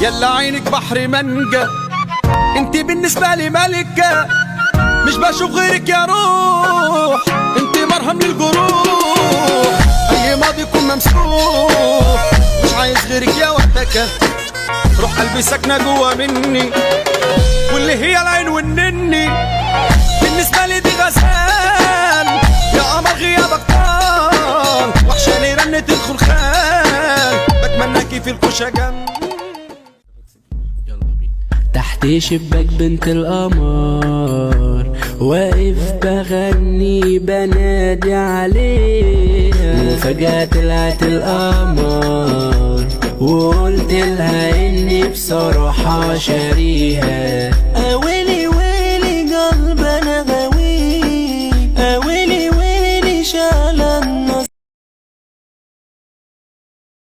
يلا عينك بحر منجا، انت بالنسبة لي ملكة، مش بشوف غيرك يا روح، انت مرهم للجروح، اي ماضي يكون ممسوح، مش عايز غيرك يا وحدك، روح قلبي ساكنة جوا مني، واللي هي العين والنني، بالنسبة لي دي غزال، يا قمر غيابك طال، وحشاني رنة الخلخال، بتمناكي في الكوشة جنبي. تحت شباك بنت القمر واقف بغني بنادي عليها، وفجأة طلعت القمر وقلت لها اني بصراحة شاريها،